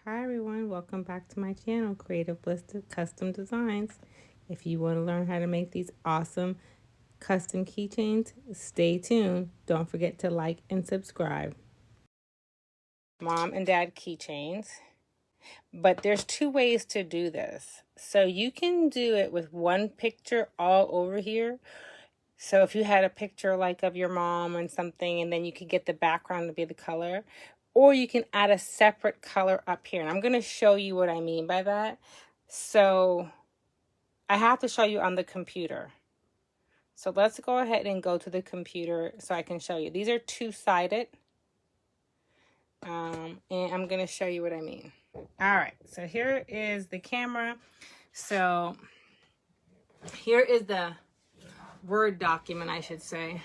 Hi everyone, welcome back to my channel, Creative Bliss Custom Designs. If you want to learn how to make these awesome custom keychains, stay tuned. Don't forget to like and subscribe. Mom and Dad Keychains. But there's two ways to do this. So you can do it with one picture all over here. So if you had a picture like of your mom and something, and then you could get the background to be the color, or you can add a separate color up here. And I'm going to show you what I mean by that. So I have to show you on the computer. So let's go ahead and go to the computer so I can show you. These are two-sided. And I'm going to show you what I mean. All right, so here is the camera. So here is the Word document, I should say.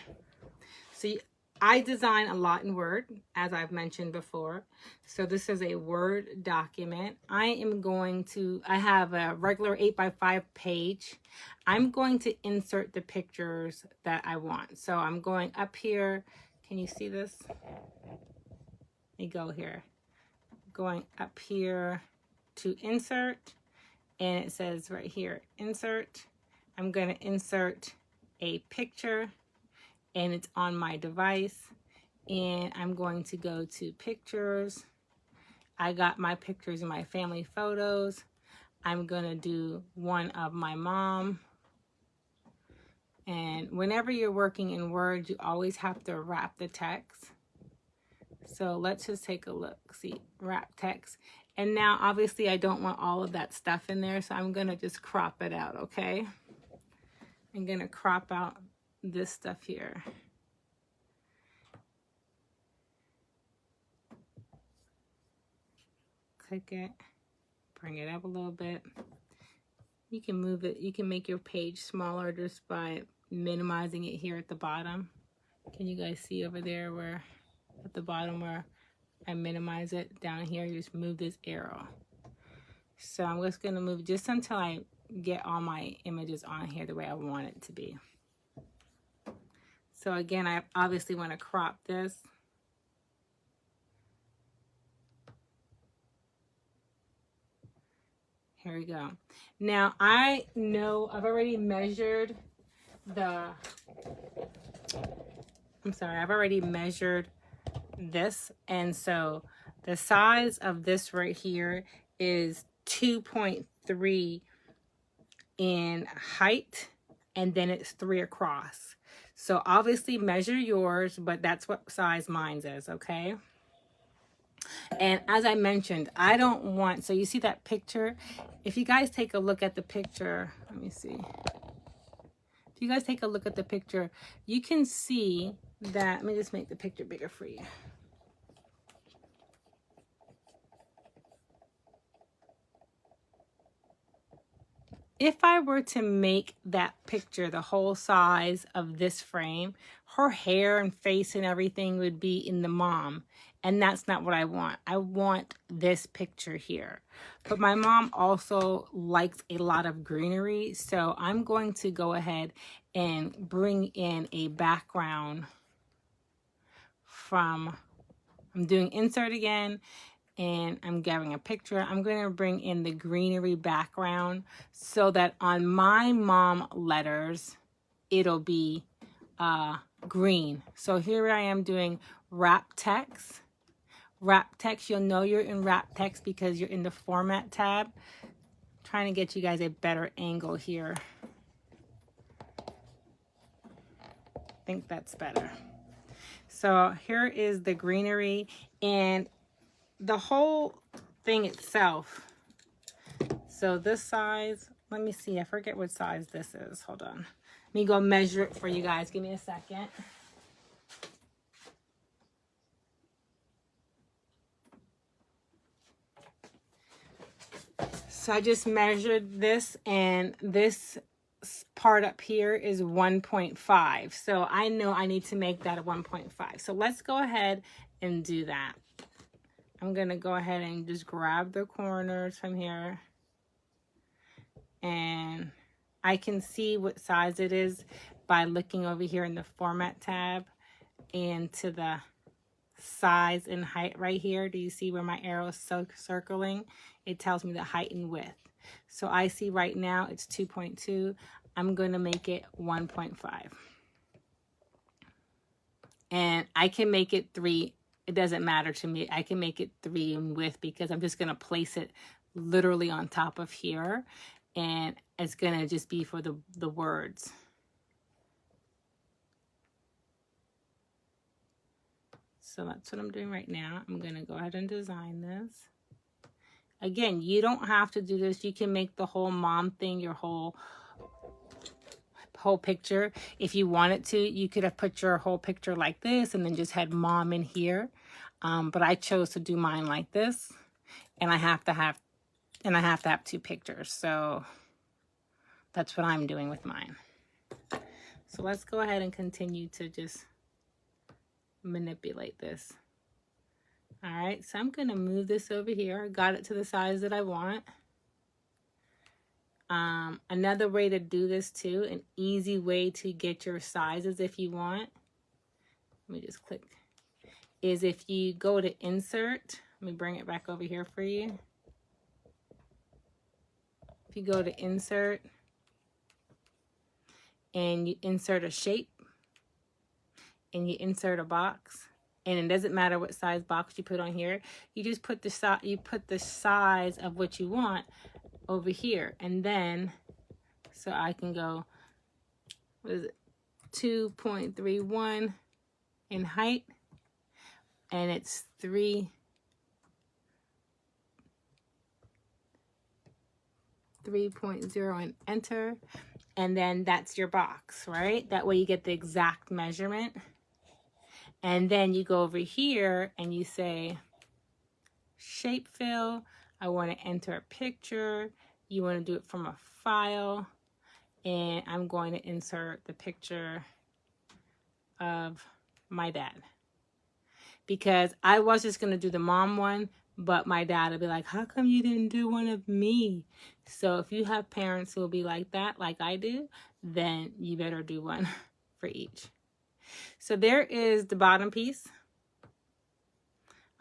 So I design a lot in Word, as I've mentioned before. So this is a Word document. I have a regular 8x5 page. I'm going to insert the pictures that I want. So I'm going up here. Can you see this? Let me go here. Going up here to insert. And it says right here, insert. I'm going to insert a picture. And it's on my device, and I'm going to go to pictures. I got my pictures in my family photos. I'm gonna do one of my mom. And whenever you're working in Word, you always have to wrap the text. So let's just take a look. See, wrap text. And now obviously I don't want all of that stuff in there, so I'm gonna just crop it out, okay? I'm gonna crop out this stuff here. Click it, bring it up a little bit. You can move it, you can make your page smaller just by minimizing it here at the bottom. Can you guys see over there where at the bottom where I minimize it? Down here, you just move this arrow. So I'm just gonna move just until I get all my images on here the way I want it to be. So again, I obviously want to crop this. Here we go. Now I know I've already measured I've already measured this, and so the size of this right here is 2.3 in height, and then it's 3 across. So obviously measure yours, but that's what size mine is, okay? And as I mentioned, I don't want, so you see that picture? If you guys take a look at the picture, let me see. If you guys take a look at the picture, you can see that, let me just make the picture bigger for you. If I were to make that picture the whole size of this frame, her hair and face and everything would be in the mom. And that's not what I want. I want this picture here. But my mom also likes a lot of greenery. So I'm going to go ahead and bring in a background I'm doing insert again. And I'm grabbing a picture. I'm going to bring in the greenery background so that on my mom letters, it'll be green. So here I am doing wrap text. Wrap text, you'll know you're in wrap text because you're in the format tab. I'm trying to get you guys a better angle here. I think that's better. So here is the greenery, and the whole thing itself. So this size, let me see, I forget what size this is. Hold on. Let me go measure it for you guys. Give me a second. So I just measured this, and this part up here is 1.5. So I know I need to make that a 1.5. So let's go ahead and do that. I'm going to go ahead and just grab the corners from here. And I can see what size it is by looking over here in the format tab and to the size and height right here. Do you see where my arrow is circling? It tells me the height and width. So I see right now it's 2.2. I'm going to make it 1.5. And I can make it 3. It doesn't matter to me. I can make it 3 in width because I'm just going to place it literally on top of here. And it's going to just be for the words. So that's what I'm doing right now. I'm going to go ahead and design this. Again, you don't have to do this. You can make the whole mom thing your whole picture. If you wanted to, you could have put your whole picture like this and then just had mom in here. But I chose to do mine like this, and I have to have 2 pictures. So that's what I'm doing with mine. So let's go ahead and continue to just manipulate this. All right, so I'm going to move this over here. Got it to the size that I want. Another way to do this too, an easy way to get your sizes if you want, let me just click, is if you go to insert, let me bring it back over here for you. If you go to insert and you insert a shape and you insert a box, and it doesn't matter what size box you put on here, you just put the size of what you want over here, and then so I can go, what is it, 2.31 in height, and it's 3.0 and enter, and then that's your box, right? That way you get the exact measurement. And then you go over here and you say shape fill. I want to enter a picture. You want to do it from a file, and I'm going to insert the picture of my dad, because I was just going to do the mom one, but my dad would be like, how come you didn't do one of me? So if you have parents who will be like that, like I do, then you better do one for each. So there is the bottom piece.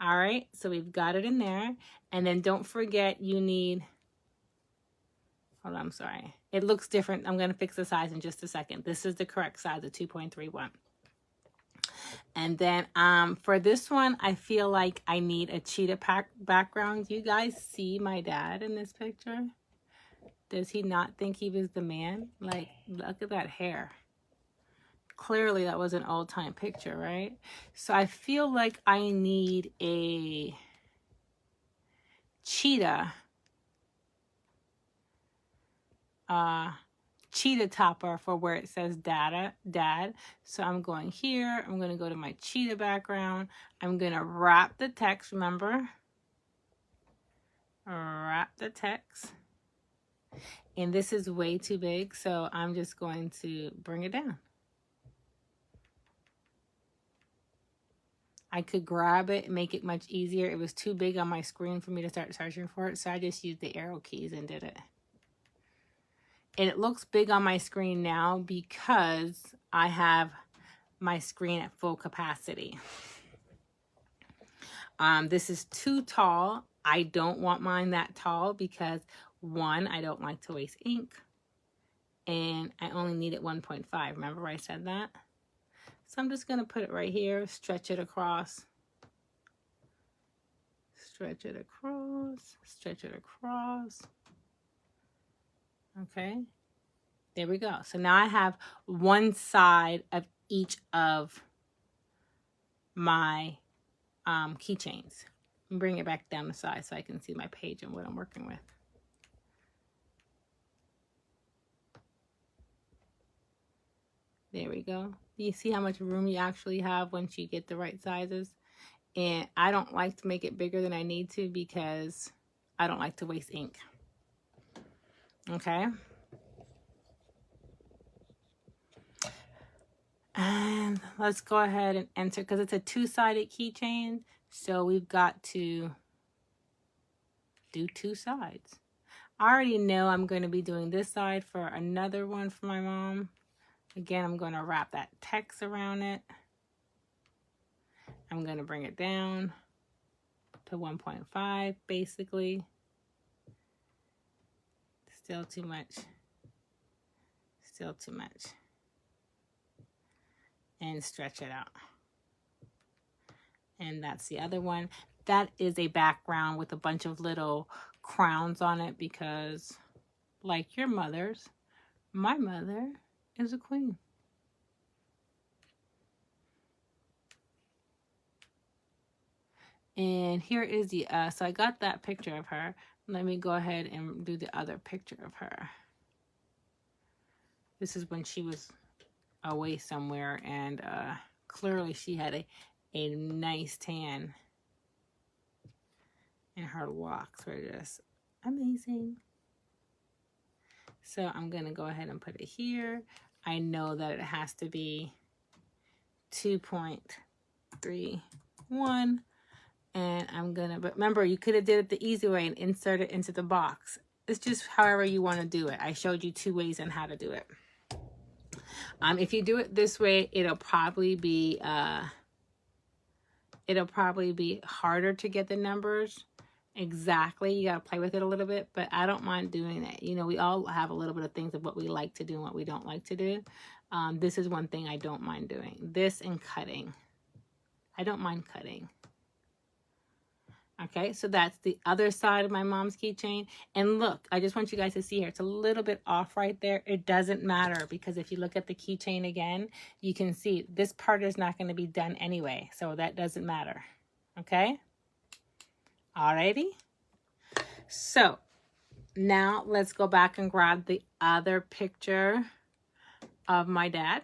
All right, so we've got it in there. And then don't forget you need, hold on, I'm sorry. It looks different. I'm going to fix the size in just a second. This is the correct size of 2.31. And then for this one, I feel like I need a cheetah background. You guys see my dad in this picture? Does he not think he was the man? Like, look at that hair. Clearly that was an old time picture, right? So I feel like I need a cheetah topper for where it says dad. So I'm going here. I'm going to go to my cheetah background. I'm going to wrap the text, remember? Wrap the text. And this is way too big, so I'm just going to bring it down. I could grab it and make it much easier. It was too big on my screen for me to start searching for it, so I just used the arrow keys and did it. And it looks big on my screen now because I have my screen at full capacity. This is too tall. I don't want mine that tall because, one, I don't like to waste ink, and I only need it 1.5. Remember I said that? So I'm just going to put it right here, stretch it across, stretch it across, stretch it across. Okay, there we go. So now I have one side of each of my keychains. Bring it back down the side so I can see my page and what I'm working with. There we go. You see how much room you actually have once you get the right sizes? And I don't like to make it bigger than I need to because I don't like to waste ink. Okay. And let's go ahead and enter, because it's a two-sided keychain. So we've got to do 2 sides. I already know I'm going to be doing this side for another one for my mom. Again, I'm going to wrap that text around it. I'm going to bring it down to 1.5 basically. Still too much. Still too much. And stretch it out. And that's the other one. That is a background with a bunch of little crowns on it because, like your mother's, my mother is a queen. And here is the, so I got that picture of her. Let me go ahead and do the other picture of her. This is when she was away somewhere, and clearly she had a nice tan. And her locks were just amazing. So I'm going to go ahead and put it here. I know that it has to be 2.31. And I'm going to, but remember, you could have did it the easy way and insert it into the box. It's just however you want to do it. I showed you 2 ways on how to do it. If you do it this way, it'll probably be harder to get the numbers exactly. You got to play with it a little bit, but I don't mind doing it. You know, we all have a little bit of things of what we like to do and what we don't like to do. This is one thing I don't mind doing. This and cutting. I don't mind cutting. Okay, so that's the other side of my mom's keychain. And look, I just want you guys to see here. It's a little bit off right there. It doesn't matter because if you look at the keychain again, you can see this part is not going to be done anyway. So that doesn't matter. Okay? Alrighty. So now let's go back and grab the other picture of my dad.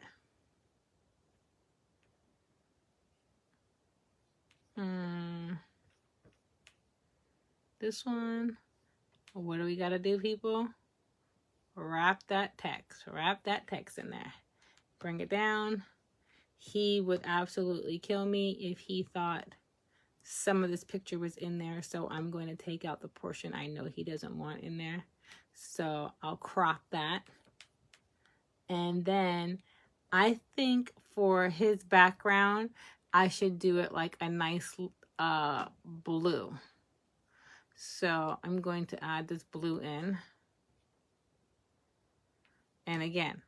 This one. What do we got to do, people? Wrap that text. Wrap that text in there. Bring it down. He would absolutely kill me if he thought some of this picture was in there. So I'm going to take out the portion I know he doesn't want in there. So I'll crop that. And then I think for his background, I should do it like a nice blue. So I'm going to add this blue in. And again,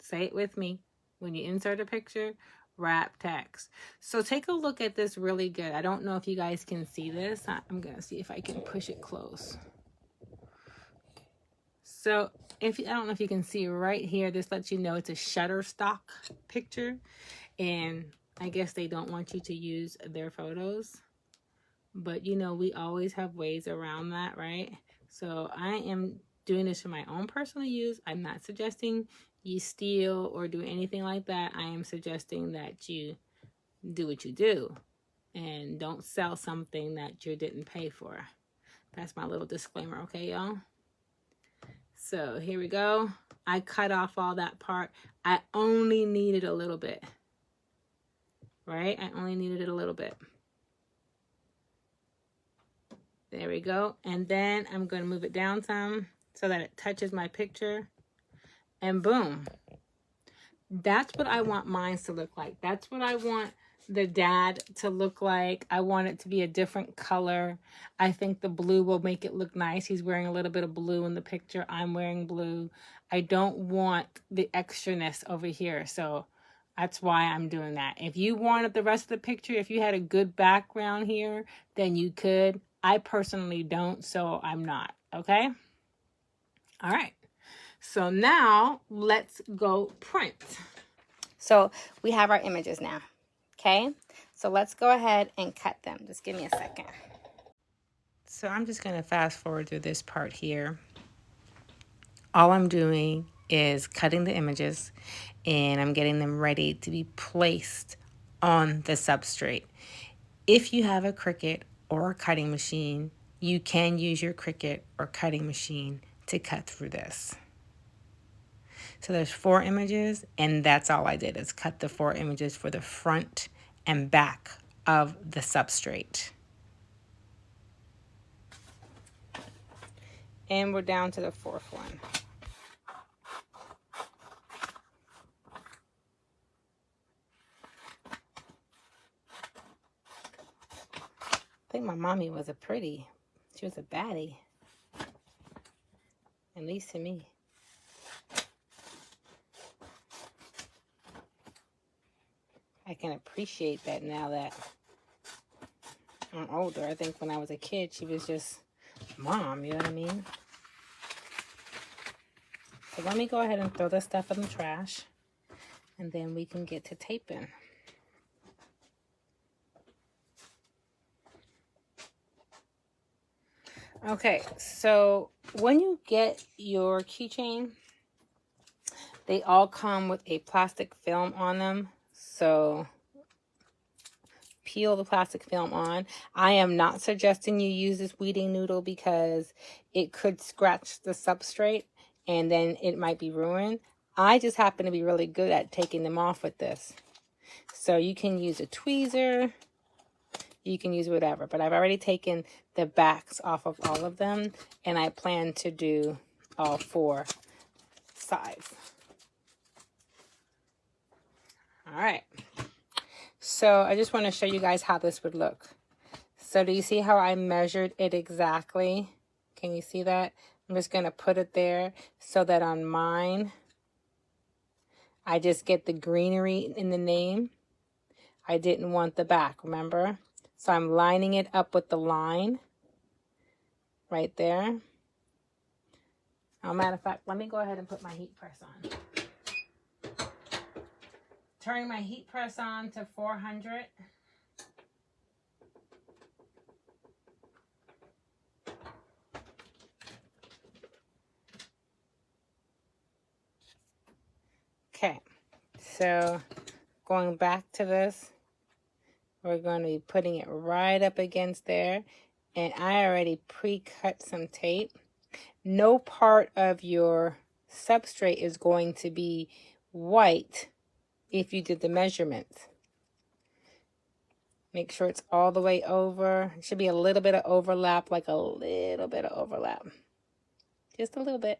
say it with me. When you insert a picture, wrap text. So take a look at this really good. I don't know if you guys can see this. I'm going to see if I can push it close. So I don't know if you can see right here, this lets you know it's a Shutterstock picture. And I guess they don't want you to use their photos. But, you know, we always have ways around that, right? So I am doing this for my own personal use. I'm not suggesting you steal or do anything like that. I am suggesting that you do what you do and don't sell something that you didn't pay for. That's my little disclaimer, okay, y'all? So here we go. I cut off all that part. I only needed a little bit, right? I only needed it a little bit. There we go. And then I'm going to move it down some so that it touches my picture. And boom. That's what I want mine to look like. That's what I want the dad to look like. I want it to be a different color. I think the blue will make it look nice. He's wearing a little bit of blue in the picture. I'm wearing blue. I don't want the extraness over here. So that's why I'm doing that. If you wanted the rest of the picture, if you had a good background here, then you could. I personally don't, so I'm not, okay? All right. So now let's go print. So we have our images now, okay? So let's go ahead and cut them. Just give me a second. So I'm just going to fast forward through this part here. All I'm doing is cutting the images and I'm getting them ready to be placed on the substrate. If you have a Cricut or a cutting machine, you can use your Cricut or cutting machine to cut through this. So there's 4 images, and that's all I did is cut the 4 images for the front and back of the substrate. And we're down to the 4th one. think my mommy was she was a baddie. At least to me. I can appreciate that now that I'm older. I think when I was a kid, she was just mom, you know what I mean? So let me go ahead and throw this stuff in the trash, and then we can get to taping. Okay, so when you get your keychain, they all come with a plastic film on them. So peel the plastic film on. I am not suggesting you use this weeding noodle because it could scratch the substrate and then it might be ruined. I just happen to be really good at taking them off with this. So you can use a tweezer, you can use whatever, but I've already taken the backs off of all of them, and I plan to do all 4 sides. All right. So I just want to show you guys how this would look. So do you see how I measured it exactly? Can you see that? I'm just going to put it there so that on mine, I just get the greenery in the name. I didn't want the back, remember? So I'm lining it up with the line right there. As a matter of fact, let me go ahead and put my heat press on. Turning my heat press on to 400. Okay, so going back to this, we're going to be putting it right up against there. And I already pre-cut some tape. No part of your substrate is going to be white if you did the measurements. Make sure it's all the way over. It should be a little bit of overlap, like a little bit of overlap. Just a little bit.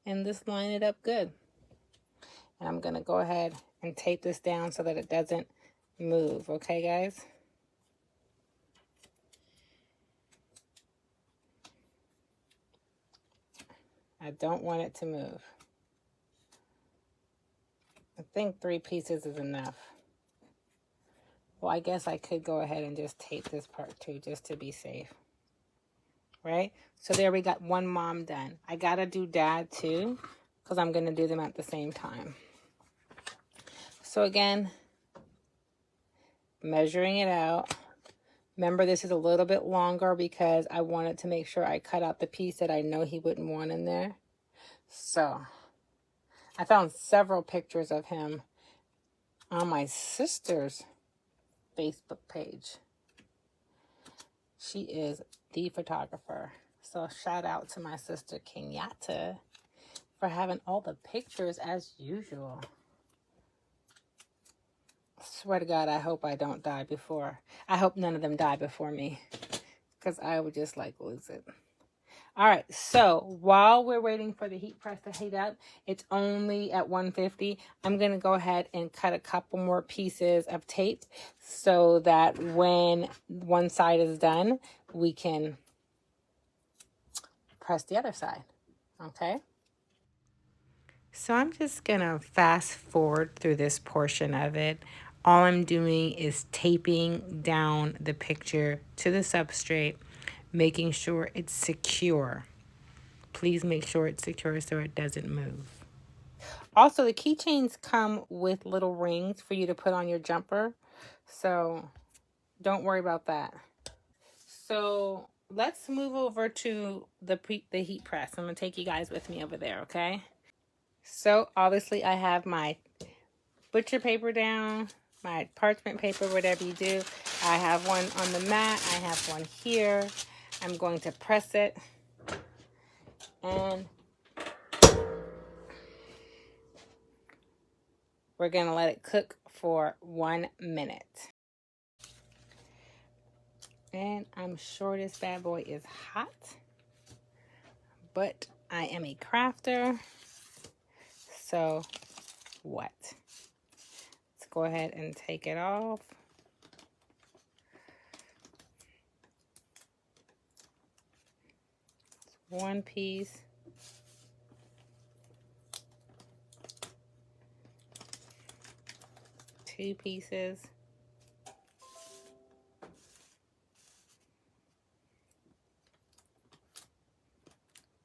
And just line it up good. And I'm going to go ahead and tape this down so that it doesn't move. Okay, guys? I don't want it to move. I think 3 pieces is enough. Well, I guess I could go ahead and just tape this part too, just to be safe. Right? So there we got one mom done. I got to do dad too, because I'm going to do them at the same time. So again, measuring it out. Remember, this is a little bit longer because I wanted to make sure I cut out the piece that I know he wouldn't want in there. So I found several pictures of him on my sister's Facebook page. She is the photographer. So shout out to my sister Kenyatta for having all the pictures as usual. Swear to God, I hope I don't die before. I hope none of them die before me, because I would just like lose it. All right, so while we're waiting for the heat press to heat up, it's only at 150. I'm going to go ahead and cut a couple more pieces of tape so that when one side is done, we can press the other side, okay? So I'm just going to fast forward through this portion of it. All I'm doing is taping down the picture to the substrate, making sure it's secure. Please make sure it's secure so it doesn't move. Also, the keychains come with little rings for you to put on your jumper. So don't worry about that. So let's move over to the heat press. I'm going to take you guys with me over there, okay? So obviously I have my butcher paper down, my parchment paper, whatever you do. I have one on the mat. I have one here. I'm going to press it. And we're going to let it cook for 1 minute. And I'm sure this bad boy is hot. But I am a crafter. So what? Let's go ahead and take it off. 1 piece, 2 pieces,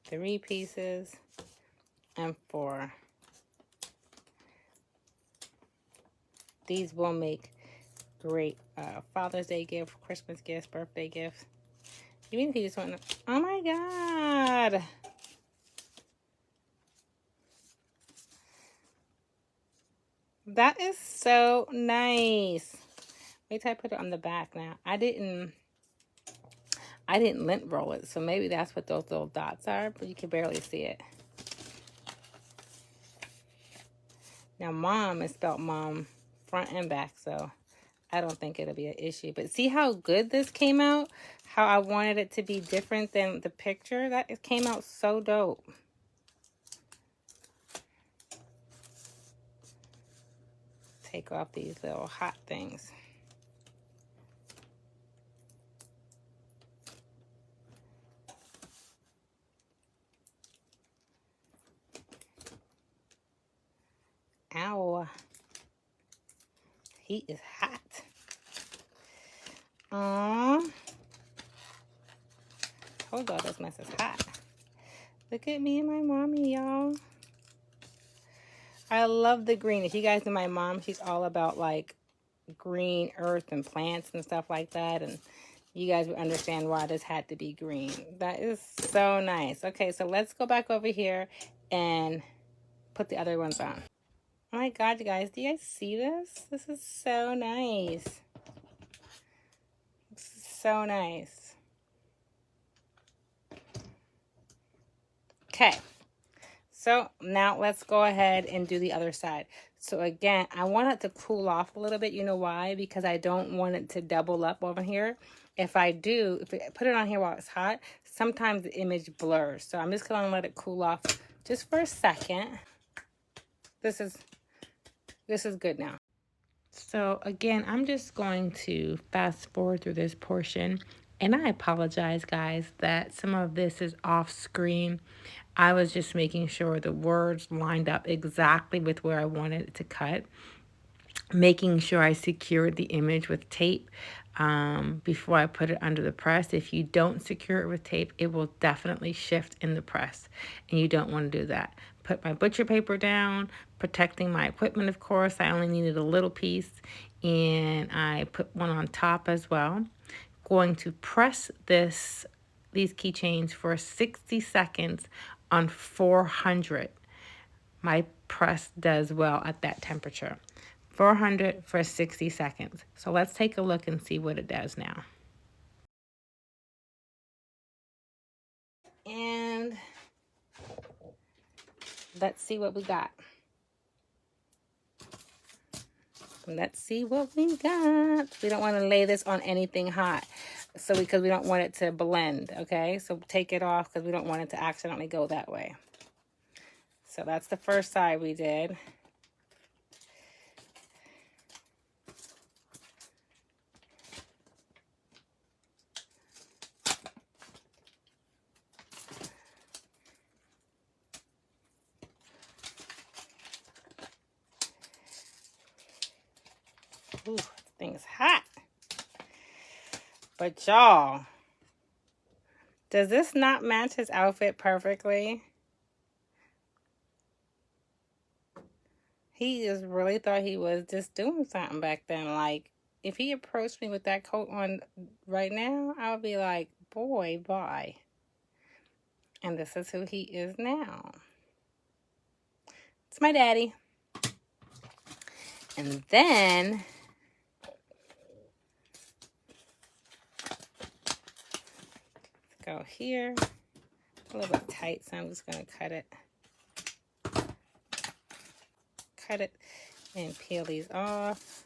3 pieces, and 4. These will make great Father's Day gift, Christmas gifts, birthday gifts. Even if you just want to, oh my God. That is so nice. Wait till I put it on the back now. I didn't lint roll it, so maybe that's what those little dots are, but you can barely see it. Now, mom is spelled mom front and back, so I don't think it'll be an issue. But see how good this came out? How I wanted it to be different than the picture? That it came out so dope. Take off these little hot things. Ow. Heat is hot. Aww. Told y'all this mess is hot. Look at me and my mommy, y'all. I love the green. If you guys know my mom, she's all about like green earth and plants and stuff like that. And you guys would understand why this had to be green. That is so nice. Okay, so let's go back over here and put the other ones on. Oh my God, you guys, do you guys see this? This is so nice. This is so nice. Okay, so now let's go ahead and do the other side. So again, I want it to cool off a little bit. You know why? Because I don't want it to double up over here. If I put it on here while it's hot, sometimes the image blurs. So I'm just going to let it cool off just for a second. This is good now. So again, I'm just going to fast forward through this portion. And I apologize, guys, that some of this is off screen. I was just making sure the words lined up exactly with where I wanted it to cut. Making sure I secured the image with tape before I put it under the press. If you don't secure it with tape, it will definitely shift in the press, and you don't want to do that. Put my butcher paper down, protecting my equipment, of course. I only needed a little piece, and I put one on top as well. Going to press these keychains for 60 seconds on 400. My press does well at that temperature. 400 for 60 seconds. So let's take a look and see what it does now. And let's see what we got. Let's see what we got. We don't want to lay this on anything hot, because we don't want it to blend, okay? So take it off because we don't want it to accidentally go that way. So that's the first side we did. Ooh, this thing's hot. But y'all, does this not match his outfit perfectly? He just really thought he was just doing something back then. Like, if he approached me with that coat on right now, I would be like, boy, bye. And this is who he is now. It's my daddy. And then go here. A little bit tight, so I'm just going to cut it. Cut it and peel these off.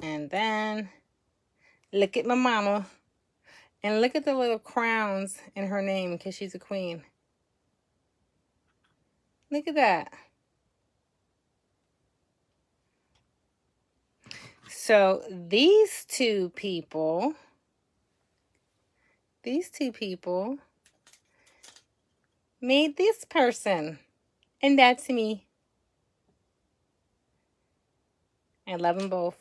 And then look at my mama. And look at the little crowns in her name because she's a queen. Look at that. So these two people made this person. And that's me. I love them both.